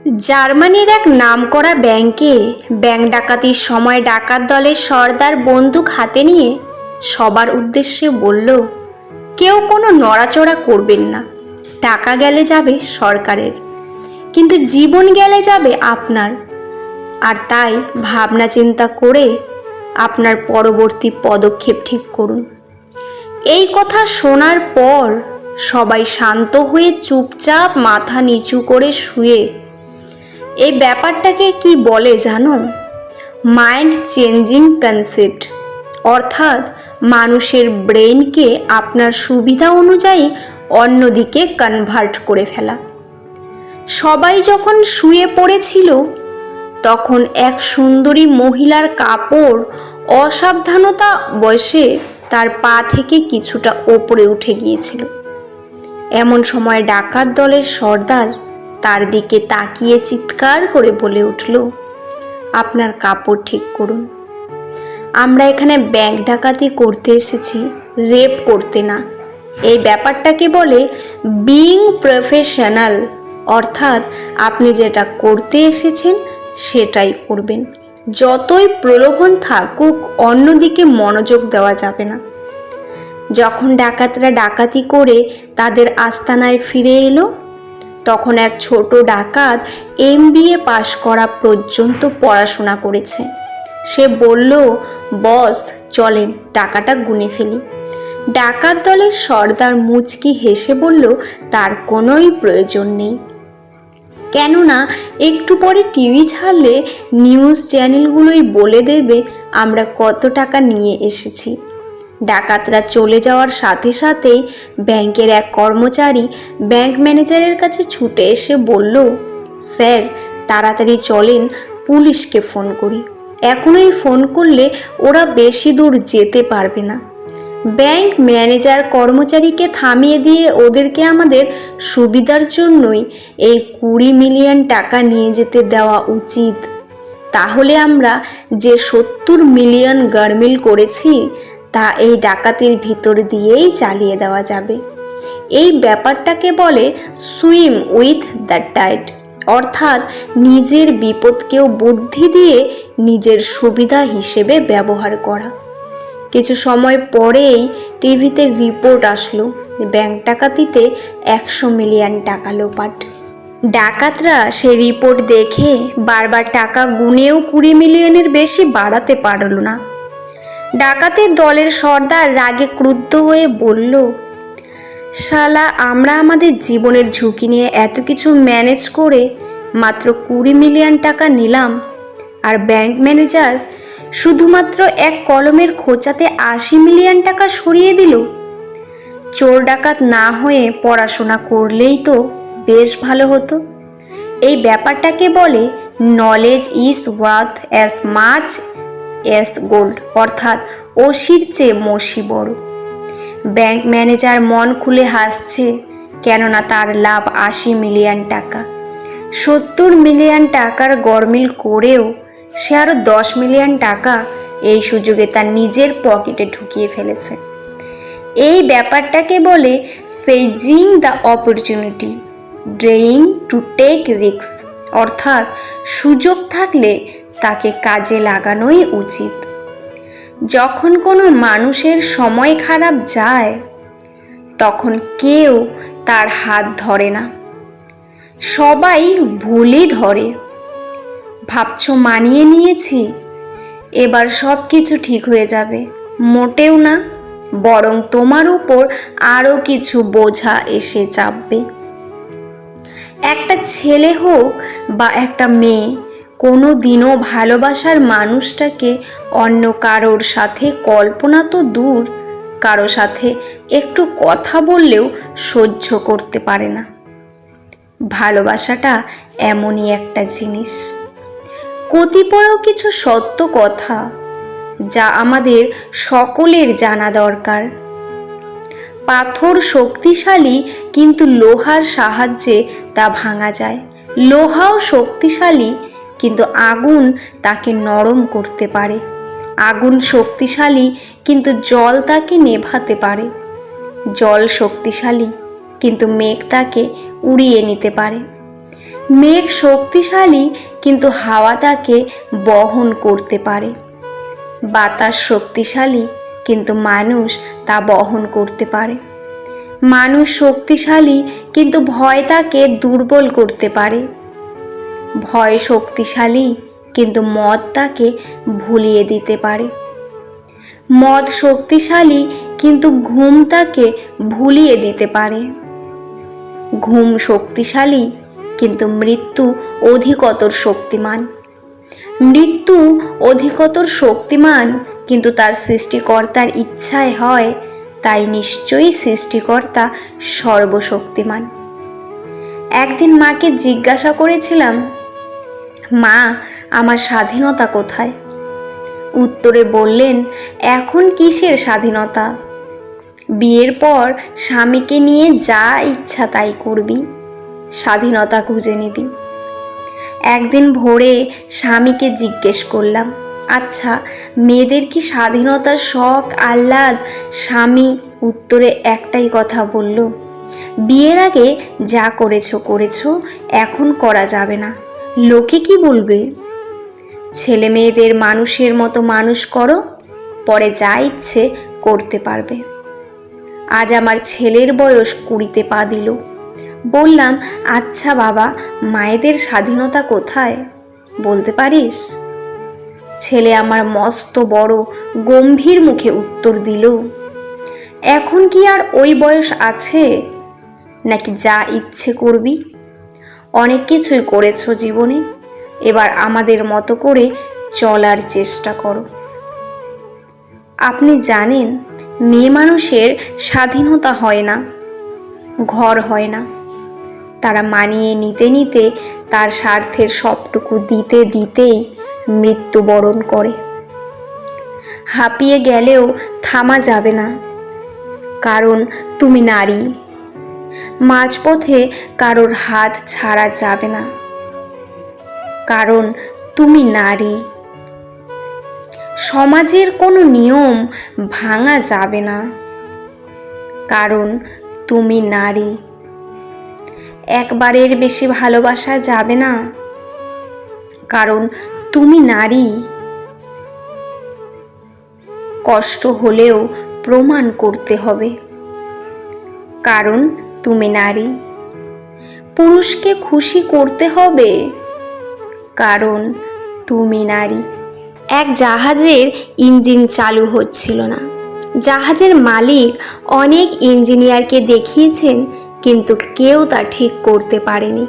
জার্মানির এক নামকরা ব্যাংকে ব্যাংক ডাকাতির সময় ডাকাত দলের সর্দার বন্দুক হাতে নিয়ে সবার উদ্দেশ্যে বলল, কেউ কোনো নড়াচড়া করবেন না। টাকা গেলে যাবে সরকারের, কিন্তু জীবন গেলে যাবে আপনার। আর তাই ভাবনা চিন্তা করে আপনার পরবর্তী পদক্ষেপ ঠিক করুন। এই কথা শোনার পর সবাই শান্ত হয়ে চুপচাপ মাথা নিচু করে শুয়ে। এই ব্যাপারটাকে কি বলে জানো? মাইন্ড চেঞ্জিং কনসেপ্ট, অর্থাৎ মানুষের ব্রেইনকে আপনার সুবিধা অনুযায়ী অন্যদিকে কনভার্ট করে ফেলা। সবাই যখন শুয়ে পড়েছিল তখন এক সুন্দরী মহিলার কাপড় অসাবধানতা বশে তার পা থেকে কিছুটা ওপরে উঠে গিয়েছিল। এমন সময় ডাকাত দলের সর্দার তার দিকে তাকিয়ে চিৎকার করে বলে উঠল, আপনার কাপড় ঠিক করুন। আমরা এখানে ব্যাংক ডাকাতি করতে এসেছি, রেপ করতে না। এই ব্যাপারটাকে বলে বিইং প্রফেশনাল, অর্থাৎ আপনি যেটা করতে এসেছেন সেটাই করবেন। যতই প্রলোভন থাকুক অন্যদিকে মনোযোগ দেওয়া যাবে না। যখন ডাকাতরা ডাকাতি করে তাদের আস্তানায় ফিরে এলো তখন এক ছোট ডাকাত MBA পাশ করা পর্যন্ত পড়াশোনা করেছে। সে বলল, বস চলেন টাকাটা গুনে ফেলি। ডাকাত দলের সর্দার মুচকি হেসে বলল, তার কোনোই প্রয়োজন নেই, কেননা একটু পরে টিভি ছাড়লে নিউজ চ্যানেলগুলোই বলে দেবে আমরা কত টাকা নিয়ে এসেছি। ডাকাতরা চলে যাওয়ার সাথে সাথেই ব্যাংকের এক কর্মচারী ব্যাংক ম্যানেজারের কাছে ছুটে এসে বলল, স্যার তাড়াতাড়ি চলেন, পুলিশকে ফোন করি। এখনই ফোন করলে ওরা বেশি দূর যেতে পারবে না। ব্যাংক ম্যানেজার কর্মচারীকে থামিয়ে দিয়ে ওদেরকে আমাদের সুবিধার জন্যই এই 20 মিলিয়ন টাকা নিয়ে যেতে দেওয়া উচিত। তাহলে আমরা যে 70 মিলিয়ন গরমিল করেছি তা এই ডাকাতির ভিতর দিয়েই চালিয়ে দেওয়া যাবে। এই ব্যাপারটাকে বলে সুইম উইথ দ্য টাইড, অর্থাৎ নিজের বিপদকেও বুদ্ধি দিয়ে নিজের সুবিধা হিসেবে ব্যবহার করা। কিছু সময় পরেই টিভিতে রিপোর্ট আসলো, ব্যাংক ডাকাতিতে 100 মিলিয়ন টাকা লোপাট। ডাকাতরা সেই রিপোর্ট দেখে বারবার টাকা গুনেও 20 মিলিয়নের বেশি বাড়াতে পারল না। ডাকাতের দলের সর্দার রাগে ক্রুদ্ধ হয়ে বলল, শালা আমরা আমাদের জীবনের ঝুঁকি নিয়ে এত কিছু ম্যানেজ করে মাত্র 20 মিলিয়ন টাকা নিলাম, আর ব্যাংক ম্যানেজার শুধুমাত্র এক কলমের খোঁচাতে 80 মিলিয়ন টাকা সরিয়ে দিল। চোর ডাকাত না হয়ে পড়াশোনা করলেই তো বেশ ভালো হতো। এই ব্যাপারটাকে বলে knowledge is worth as much as gold, অর্থাৎ অসির চেয়ে মসি বড়। ব্যাংক ম্যানেজার মন খুলে হাসছে, কেননা তার লাভ 80 মিলিয়ন টাকা। 70 মিলিয়ন টাকার গরমিল করেও সে আরও 10 মিলিয়ন টাকা এই সুযোগে তার নিজের পকেটে ঢুকিয়ে ফেলেছে। এই ব্যাপারটাকে বলে seizing the opportunity, daring to take risk, অর্থাৎ সুযোগ থাকলে তাকে কাজে লাগানোই উচিত। যখন কোনো মানুষের সময় খারাপ যায় তখন কেউ তার হাত ধরে না, সবাই ভুলই ধরে। ভাবছো মানিয়ে নিয়েছি, এবার সব কিছু ঠিক হয়ে যাবে? মোটেও না, বরং তোমার উপর আরও কিছু বোঝা এসে চাপবে। একটা ছেলে হোক বা একটা মেয়ে, কোনো দিনও ভালোবাসার মানুষটাকে অন্য কারোর সাথে, কল্পনা তো দূর, কারো সাথে একটু কথা বললেও সহ্য করতে পারে না। ভালোবাসাটা এমনই একটা জিনিস। কতিপয় কিছু সত্য কথা যা আমাদের সকলের জানা দরকার। পাথর শক্তিশালী, কিন্তু লোহার সাহায্যে তা ভাঙা যায়। লোহাও শক্তিশালী, কিন্তু আগুন তাকে নরম করতে পারে। আগুন শক্তিশালী, কিন্তু জল তাকে নেভাতে পারে। জল শক্তিশালী, কিন্তু মেঘ তাকে উড়িয়ে নিতে পারে। মেঘ শক্তিশালী, কিন্তু হাওয়া তাকে বহন করতে পারে। বাতাস শক্তিশালী, কিন্তু মানুষ তা বহন করতে পারে। মানুষ শক্তিশালী, কিন্তু ভয় তাকে দুর্বল করতে পারে। ভয় শক্তিশালী, কিন্তু মদ তাকে ভুলিয়ে দিতে পারে। মদ শক্তিশালী, কিন্তু ঘুম তাকে ভুলিয়ে দিতে পারে। ঘুম শক্তিশালী, কিন্তু মৃত্যু অধিকতর শক্তিমান। মৃত্যু অধিকতর শক্তিমান, কিন্তু তার সৃষ্টিকর্তার ইচ্ছায় হয়, তাই নিশ্চয়ই সৃষ্টিকর্তা সর্বশক্তিমান। একদিন মাকে জিজ্ঞাসা করেছিলাম, মা, আমার স্বাধীনতা কোথায়? উত্তরে বললেন, এখন কিসের স্বাধীনতা? বিয়ের পর স্বামীকে নিয়ে যা ইচ্ছা তাই করবি, স্বাধীনতা খুঁজে নিবি। একদিন ভোরে স্বামীকে জিজ্ঞেস করলাম, আচ্ছা, মেয়েদের কি স্বাধীনতার শখ আহ্লাদ? স্বামী উত্তরে একটাই কথা বলল, বিয়ের আগে যা করেছো করেছো, এখন করা যাবে না, লোকে কি বলবে? ছেলে মেয়েদের মানুষের মতো মানুষ করো, পরে যা ইচ্ছে করতে পারবে। আজ আমার ছেলের বয়স 20-তে পা দিল। বললাম, আচ্ছা বাবা, মায়েদের স্বাধীনতা কোথায় বলতে পারিস? ছেলে আমার মস্ত বড় গম্ভীর মুখে উত্তর দিল, এখন কি আর ওই বয়স আছে নাকি যা ইচ্ছে করবি? অনেক কিছুই করেছো জীবনে, এবার আমাদের মতো করে চলার চেষ্টা করো। আপনি জানেন, মেয়ে মানুষের স্বাধীনতা হয় না, ঘর হয় না। তারা মানিয়ে নিতে নিতে, তার স্বার্থের সবটুকু দিতে দিতেই মৃত্যুবরণ করে। হাঁপিয়ে গেলেও থামা যাবে না, কারণ তুমি নারী। মাঝপথে কারোর হাত ছাড়া যাবে না, কারণ তুমি নারী। সমাজের কোনো নিয়ম ভাঙা যাবে না, কারণ তুমি নারী। একবারের বেশি ভালোবাসা যাবে না, কারণ তুমি নারী। কষ্ট হলেও প্রমাণ করতে হবে, কারণ তুমি নারী। পুরুষকে খুশি করতে হবে, কারণ তুমি নারী। এক জাহাজের ইঞ্জিন চালু হচ্ছিল না। জাহাজের মালিক অনেক ইঞ্জিনিয়ারকে দেখিয়েছেন, কিন্তু কেউ তা ঠিক করতে পারেনি।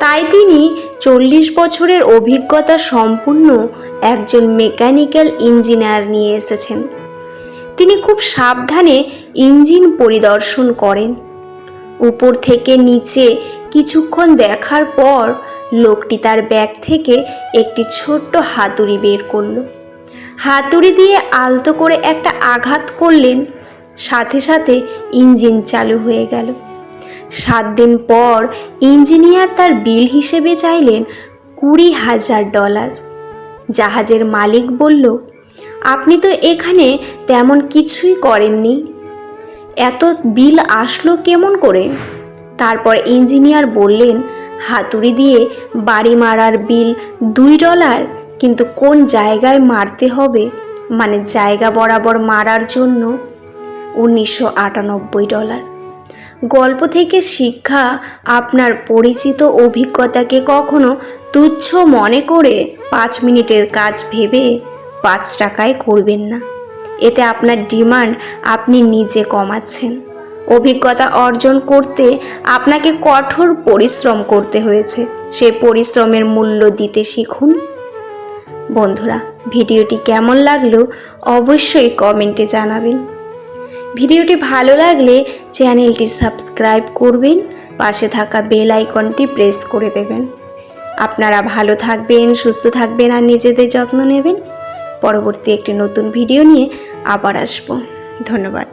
তাই তিনি 40 বছরের অভিজ্ঞতা সম্পন্ন একজন মেকানিক্যাল ইঞ্জিনিয়ার নিয়ে এসেছেন। তিনি খুব সাবধানে ইঞ্জিন পরিদর্শন করেন। উপর থেকে নিচে কিছুক্ষণ দেখার পর লোকটি তার ব্যাগ থেকে একটি ছোট্ট হাতুড়ি বের করল। হাতুড়ি দিয়ে আলতো করে একটা আঘাত করলেন, সাথে সাথে ইঞ্জিন চালু হয়ে গেল। 7 দিন পর ইঞ্জিনিয়ার তার বিল হিসেবে চাইলেন $20,000। জাহাজের মালিক বলল, আপনি তো এখানে তেমন কিছুই করেননি, এত বিল আসলো কেমন করে? তারপর ইঞ্জিনিয়ার বললেন, হাতুড়ি দিয়ে বাড়ি মারার বিল $2, কিন্তু কোন জায়গায় মারতে হবে, মানে জায়গা বরাবর মারার জন্য $1998। গল্প থেকে শিক্ষা, আপনার পরিচিত অভিজ্ঞতাকে কখনো তুচ্ছ মনে করে 5 মিনিটের কাজ ভেবে 5 টাকায় করবেন না। এতে আপনার ডিমান্ড আপনি নিজে কমাচ্ছেন। অভিজ্ঞতা অর্জন করতে আপনাকে কঠোর পরিশ্রম করতে হয়েছে, সেই পরিশ্রমের মূল্য দিতে শিখুন। বন্ধুরা, ভিডিওটি কেমন লাগলো অবশ্যই কমেন্টে জানাবেন। ভিডিওটি ভালো লাগলে চ্যানেলটি সাবস্ক্রাইব করবেন, পাশে থাকা বেল আইকনটি প্রেস করে দেবেন। আপনারা ভালো থাকবেন, সুস্থ থাকবেন আর নিজেদের যত্ন নেবেন। পরবর্তী একটি নতুন ভিডিও নিয়ে আবার আসব। ধন্যবাদ।